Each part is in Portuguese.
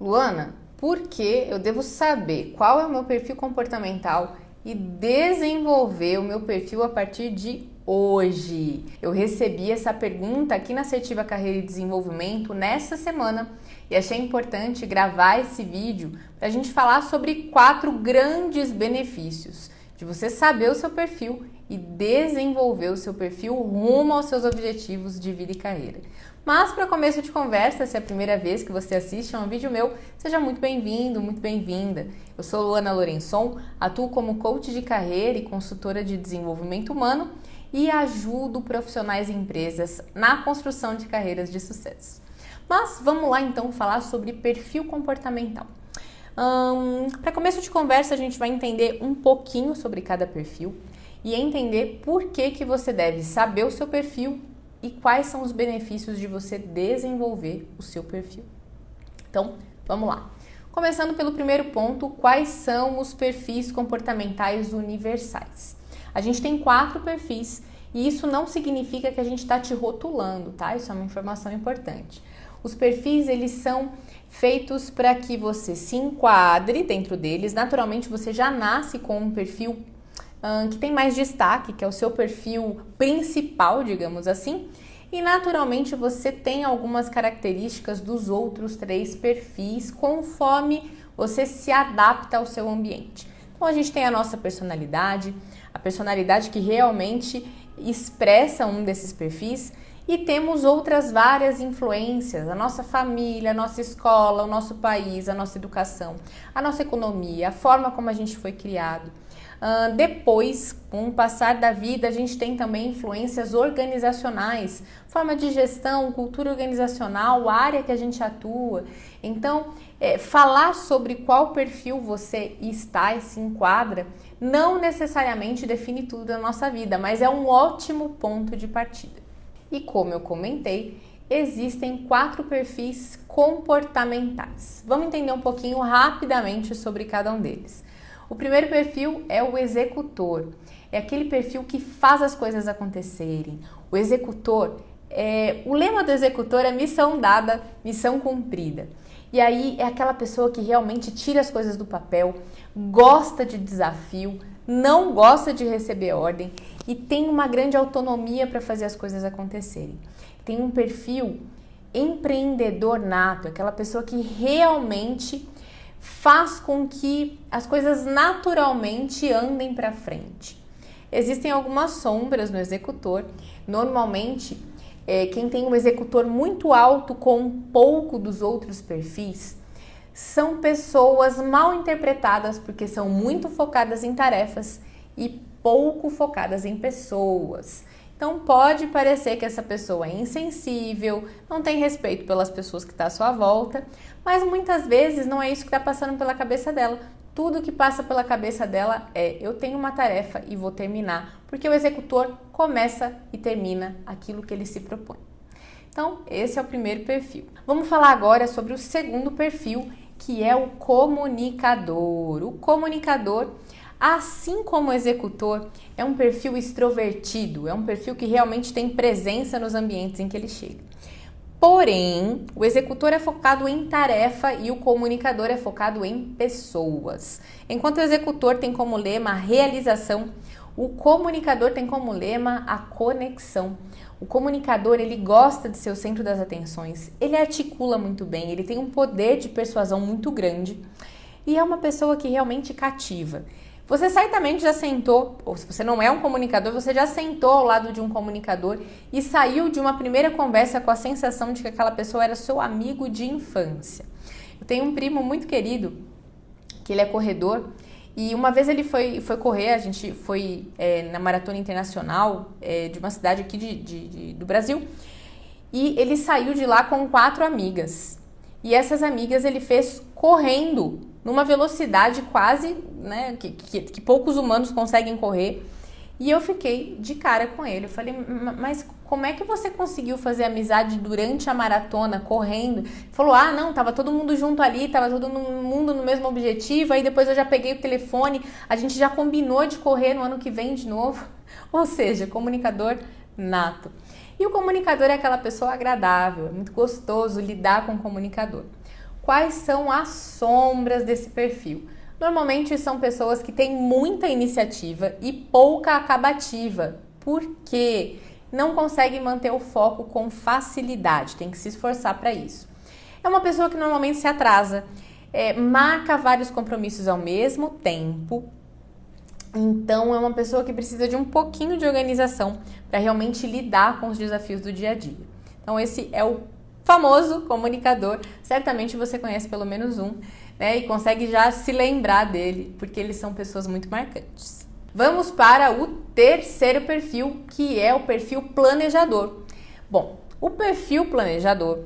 Luana, por que eu devo saber qual é o meu perfil comportamental e desenvolver o meu perfil a partir de hoje? Eu recebi essa pergunta aqui na Assertiva Carreira e Desenvolvimento nessa semana e achei importante gravar esse vídeo para a gente falar sobre 4 grandes benefícios de você saber o seu perfil e desenvolver o seu perfil rumo aos seus objetivos de vida e carreira. Mas para começo de conversa, se é a primeira vez que você assiste a um vídeo meu, seja muito bem-vindo, muito bem-vinda. Eu sou Luana Lourençon, atuo como coach de carreira e consultora de desenvolvimento humano e ajudo profissionais e empresas na construção de carreiras de sucesso. Mas vamos lá então falar sobre perfil comportamental. Para começo de conversa, a gente vai entender um pouquinho sobre cada perfil e entender por que você deve saber o seu perfil e quais são os benefícios de você desenvolver o seu perfil. Então, vamos lá. Começando pelo primeiro ponto, quais são os perfis comportamentais universais? A gente tem 4 perfis e isso não significa que a gente está te rotulando, tá? Isso é uma informação importante. Os perfis, eles são feitos para que você se enquadre dentro deles. Naturalmente, você já nasce com um perfil que tem mais destaque, que é o seu perfil principal, digamos assim, e naturalmente você tem algumas características dos outros 3 perfis conforme você se adapta ao seu ambiente. Então a gente tem a nossa personalidade, a personalidade que realmente expressa um desses perfis, e temos outras várias influências, a nossa família, a nossa escola, o nosso país, a nossa educação, a nossa economia, a forma como a gente foi criado. Depois, com o passar da vida, a gente tem também influências organizacionais, forma de gestão, cultura organizacional, área que a gente atua. Então, falar sobre qual perfil você está e se enquadra não necessariamente define tudo da nossa vida, mas é um ótimo ponto de partida. E como eu comentei, existem 4 perfis comportamentais. Vamos entender um pouquinho rapidamente sobre cada um deles. O primeiro perfil é o executor. É aquele perfil que faz as coisas acontecerem. O executor, o lema do executor é missão dada, missão cumprida. E aí é aquela pessoa que realmente tira as coisas do papel, gosta de desafio, não gosta de receber ordem e tem uma grande autonomia para fazer as coisas acontecerem. Tem um perfil empreendedor nato, aquela pessoa que realmente faz com que as coisas naturalmente andem para frente. Existem algumas sombras no executor. Normalmente, quem tem um executor muito alto com pouco dos outros perfis são pessoas mal interpretadas porque são muito focadas em tarefas e pouco focadas em pessoas. Então pode parecer que essa pessoa é insensível, não tem respeito pelas pessoas que estão à sua volta, mas muitas vezes não é isso que está passando pela cabeça dela. Tudo que passa pela cabeça dela é: eu tenho uma tarefa e vou terminar, porque o executor começa e termina aquilo que ele se propõe. Então esse é o primeiro perfil. Vamos falar agora sobre o segundo perfil, que é o comunicador. O comunicador, assim como o executor, é um perfil extrovertido, é um perfil que realmente tem presença nos ambientes em que ele chega. Porém, o executor é focado em tarefa e o comunicador é focado em pessoas. Enquanto o executor tem como lema a realização, o comunicador tem como lema a conexão. O comunicador, ele gosta de ser o centro das atenções, ele articula muito bem, ele tem um poder de persuasão muito grande e é uma pessoa que realmente cativa. Você certamente já sentou, ou se você não é um comunicador, você já sentou ao lado de um comunicador e saiu de uma primeira conversa com a sensação de que aquela pessoa era seu amigo de infância. Eu tenho um primo muito querido, que ele é corredor, e uma vez ele foi correr, a gente foi na Maratona Internacional de uma cidade aqui do Brasil, e ele saiu de lá com 4 amigas. E essas amigas ele fez correndo numa velocidade quase, né, que poucos humanos conseguem correr. E eu fiquei de cara com ele. Eu falei: mas como é que você conseguiu fazer amizade durante a maratona, correndo? Ele falou: não, tava todo mundo junto ali, tava todo mundo no mesmo objetivo. Aí depois eu já peguei o telefone, a gente já combinou de correr no ano que vem de novo. Ou seja, comunicador nato. E o comunicador é aquela pessoa agradável, é muito gostoso lidar com o comunicador. quais são as sombras desse perfil? Normalmente são pessoas que têm muita iniciativa e pouca acabativa. Por quê? Não conseguem manter o foco com facilidade, tem que se esforçar para isso. É uma pessoa que normalmente se atrasa, marca vários compromissos ao mesmo tempo. Então, é uma pessoa que precisa de um pouquinho de organização para realmente lidar com os desafios do dia a dia. Então, esse é o famoso comunicador. Certamente você conhece pelo menos um, né? E consegue já se lembrar dele, porque eles são pessoas muito marcantes. Vamos para o terceiro perfil, que é o perfil planejador. Bom, o perfil planejador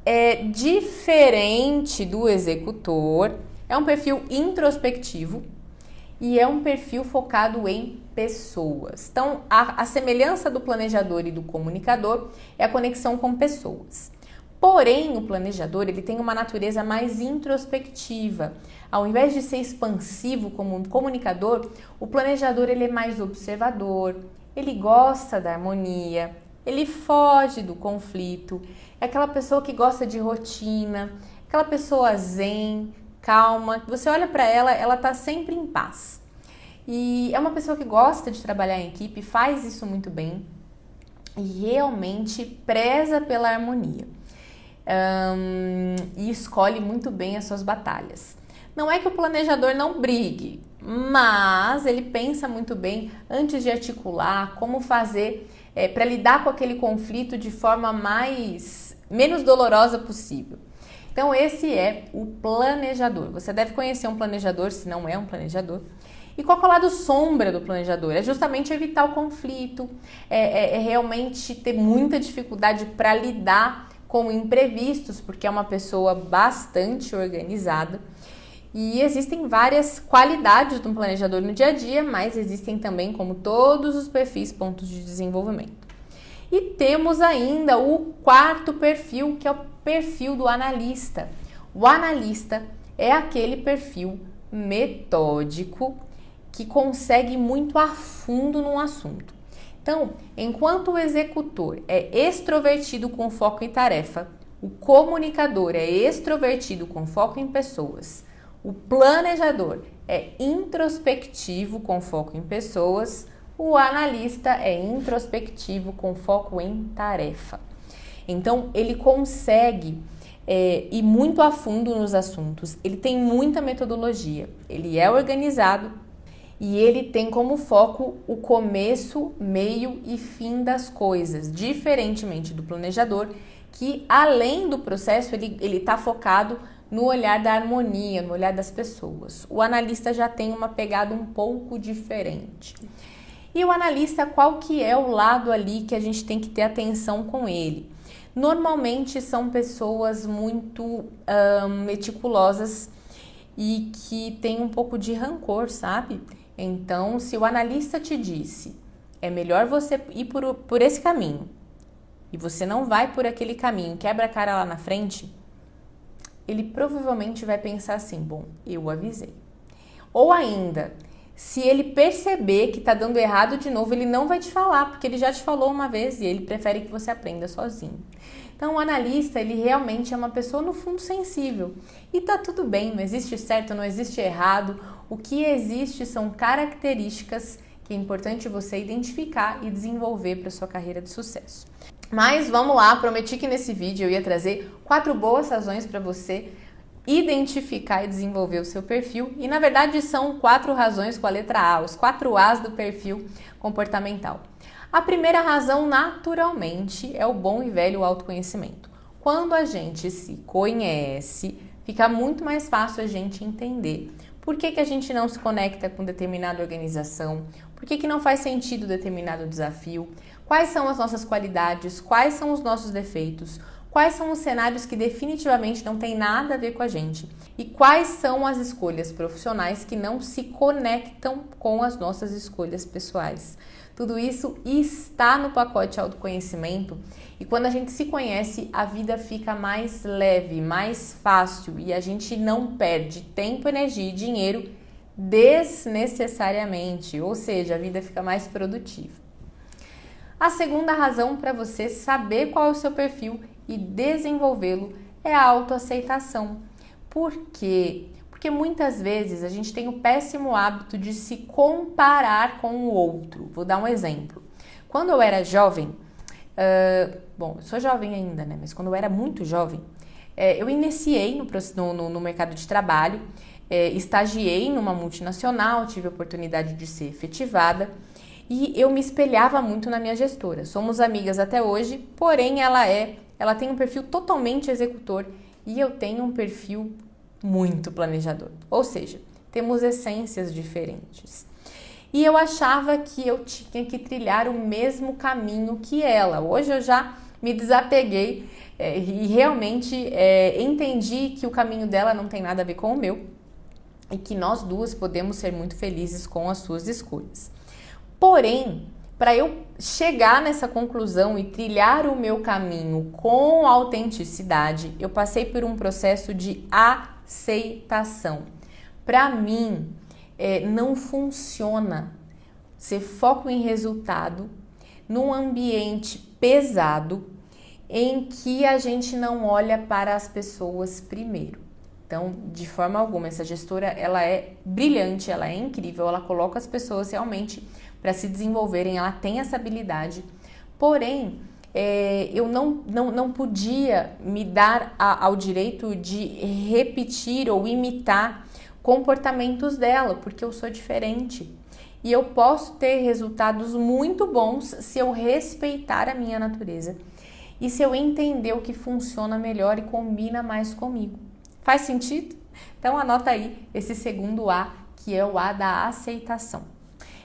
é diferente do executor, é um perfil introspectivo e é um perfil focado em pessoas. Então, a semelhança do planejador e do comunicador é a conexão com pessoas. Porém, o planejador ele tem uma natureza mais introspectiva. Ao invés de ser expansivo como um comunicador, o planejador ele é mais observador, ele gosta da harmonia, ele foge do conflito, é aquela pessoa que gosta de rotina, aquela pessoa zen, calma, que você olha para ela, ela está sempre em paz. E é uma pessoa que gosta de trabalhar em equipe, faz isso muito bem e realmente preza pela harmonia. E escolhe muito bem as suas batalhas. Não é que o planejador não brigue, mas ele pensa muito bem antes de articular como fazer para lidar com aquele conflito de forma menos dolorosa possível. Então esse é o planejador. Você deve conhecer um planejador, se não é um planejador. E qual é o lado sombra do planejador? É justamente evitar o conflito, é realmente ter muita dificuldade para lidar com imprevistos, porque é uma pessoa bastante organizada. E existem várias qualidades de um planejador no dia a dia, mas existem também, como todos os perfis, pontos de desenvolvimento. E temos ainda o quarto perfil, que é o perfil do analista. O analista é aquele perfil metódico que consegue ir muito a fundo num assunto. Então, enquanto o executor é extrovertido com foco em tarefa, o comunicador é extrovertido com foco em pessoas, o planejador é introspectivo com foco em pessoas, o analista é introspectivo com foco em tarefa. Então, ele consegue ir muito a fundo nos assuntos, ele tem muita metodologia, ele é organizado, e ele tem como foco o começo, meio e fim das coisas, diferentemente do planejador, que além do processo, ele está focado no olhar da harmonia, no olhar das pessoas. O analista já tem uma pegada um pouco diferente. E o analista, qual que é o lado ali que a gente tem que ter atenção com ele? Normalmente são pessoas muito meticulosas e que têm um pouco de rancor, sabe? Então, se o analista te disse, é melhor você ir por esse caminho, e você não vai por aquele caminho, quebra a cara lá na frente, ele provavelmente vai pensar assim, bom, eu avisei. Ou ainda, se ele perceber que tá dando errado de novo, ele não vai te falar, porque ele já te falou uma vez e ele prefere que você aprenda sozinho. Então, o analista, ele realmente é uma pessoa, no fundo, sensível. E tá tudo bem, não existe certo, não existe errado. O que existe são características que é importante você identificar e desenvolver para sua carreira de sucesso. Mas vamos lá, prometi que nesse vídeo eu ia trazer 4 boas razões para você identificar e desenvolver o seu perfil. E na verdade são 4 razões com a letra A, os 4 As do perfil comportamental. A primeira razão, naturalmente, é o bom e velho autoconhecimento. Quando a gente se conhece, fica muito mais fácil a gente entender por que a gente não se conecta com determinada organização, por que não faz sentido determinado desafio, quais são as nossas qualidades, quais são os nossos defeitos, quais são os cenários que definitivamente não tem nada a ver com a gente e quais são as escolhas profissionais que não se conectam com as nossas escolhas pessoais. Tudo isso está no pacote autoconhecimento e quando a gente se conhece, a vida fica mais leve, mais fácil e a gente não perde tempo, energia e dinheiro desnecessariamente, ou seja, a vida fica mais produtiva. A segunda razão para você saber qual é o seu perfil e desenvolvê-lo é a autoaceitação. Por quê? Porque muitas vezes a gente tem o péssimo hábito de se comparar com o outro. Vou dar um exemplo. Quando eu era jovem, bom, eu sou jovem ainda, né? Mas quando eu era muito jovem, eu iniciei no mercado de trabalho, estagiei numa multinacional, tive a oportunidade de ser efetivada e eu me espelhava muito na minha gestora. Somos amigas até hoje, porém ela tem um perfil totalmente executor e eu tenho um perfil muito planejador. Ou seja, temos essências diferentes. E eu achava que eu tinha que trilhar o mesmo caminho que ela. Hoje eu já me desapeguei e realmente entendi que o caminho dela não tem nada a ver com o meu e que nós duas podemos ser muito felizes com as suas escolhas. Porém, para eu chegar nessa conclusão e trilhar o meu caminho com autenticidade, eu passei por um processo de aceitação. Para mim, não funciona ser foco em resultado num ambiente pesado em que a gente não olha para as pessoas primeiro. Então, de forma alguma, essa gestora, ela é brilhante, ela é incrível, ela coloca as pessoas realmente para se desenvolverem, ela tem essa habilidade, porém, eu não podia me dar ao direito de repetir ou imitar comportamentos dela, porque eu sou diferente. E eu posso ter resultados muito bons se eu respeitar a minha natureza e se eu entender o que funciona melhor e combina mais comigo. Faz sentido? Então anota aí esse segundo A, que é o A da aceitação.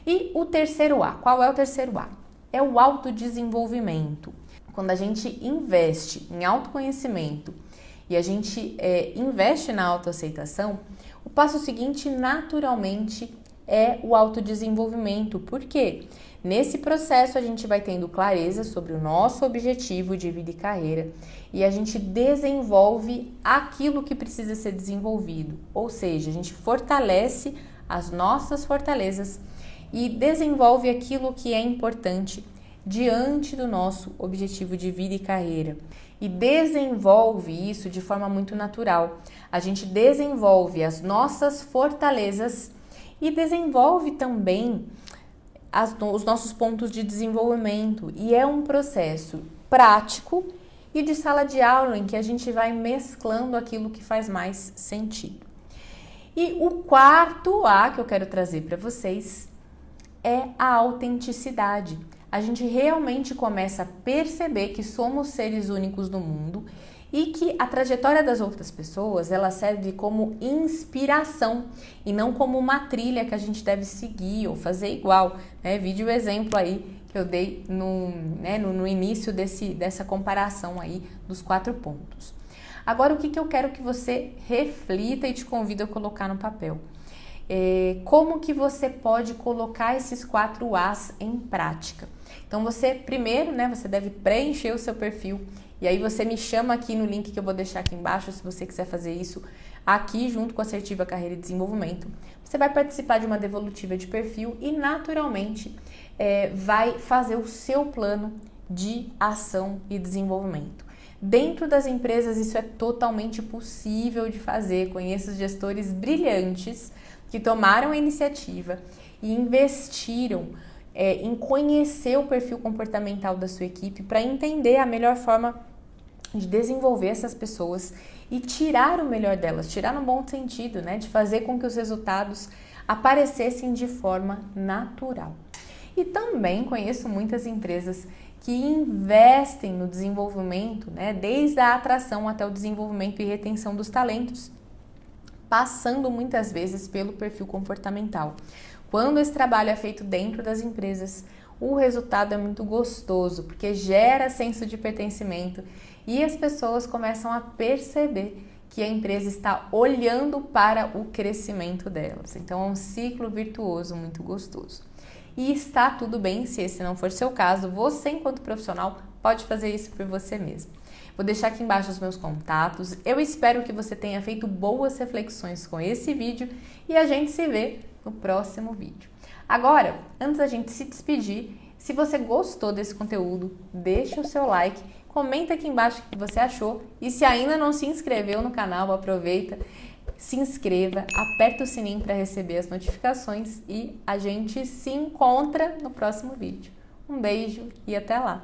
E o terceiro A, qual é o terceiro A? É o autodesenvolvimento. Quando a gente investe em autoconhecimento e a gente investe na autoaceitação, o passo seguinte naturalmente é o autodesenvolvimento. Por quê? Nesse processo a gente vai tendo clareza sobre o nosso objetivo de vida e carreira e a gente desenvolve aquilo que precisa ser desenvolvido, ou seja, a gente fortalece as nossas fortalezas e desenvolve aquilo que é importante diante do nosso objetivo de vida e carreira. E desenvolve isso de forma muito natural. A gente desenvolve as nossas fortalezas e desenvolve também os nossos pontos de desenvolvimento. E é um processo prático e de sala de aula em que a gente vai mesclando aquilo que faz mais sentido. E o quarto A que eu quero trazer para vocês é a autenticidade. A gente realmente começa a perceber que somos seres únicos no mundo e que a trajetória das outras pessoas, ela serve como inspiração e não como uma trilha que a gente deve seguir ou fazer igual, né? Vide o exemplo aí que eu dei no início dessa comparação aí dos 4 pontos. Agora, o que eu quero que você reflita e te convido a colocar no papel? Como que você pode colocar esses 4 As em prática? Então, você primeiro, você deve preencher o seu perfil e aí você me chama aqui no link que eu vou deixar aqui embaixo se você quiser fazer isso aqui junto com a Assertiva Carreira e Desenvolvimento. Você vai participar de uma devolutiva de perfil e naturalmente vai fazer o seu plano de ação e desenvolvimento. Dentro das empresas isso é totalmente possível de fazer. Conheço gestores brilhantes que tomaram a iniciativa e investiram em conhecer o perfil comportamental da sua equipe para entender a melhor forma de desenvolver essas pessoas e tirar o melhor delas, tirar no bom sentido, de fazer com que os resultados aparecessem de forma natural. E também conheço muitas empresas que investem no desenvolvimento, desde a atração até o desenvolvimento e retenção dos talentos, passando muitas vezes pelo perfil comportamental. Quando esse trabalho é feito dentro das empresas, o resultado é muito gostoso, porque gera senso de pertencimento e as pessoas começam a perceber que a empresa está olhando para o crescimento delas. Então é um ciclo virtuoso muito gostoso. E está tudo bem se esse não for seu caso, você enquanto profissional pode fazer isso por você mesmo. Vou deixar aqui embaixo os meus contatos, eu espero que você tenha feito boas reflexões com esse vídeo e a gente se vê no próximo vídeo. Agora, antes da gente se despedir, se você gostou desse conteúdo, deixa o seu like, Comenta aqui embaixo o que você achou. E se ainda não se inscreveu no canal, aproveita, se inscreva, aperta o sininho para receber as notificações e a gente se encontra no próximo vídeo. Um beijo e até lá!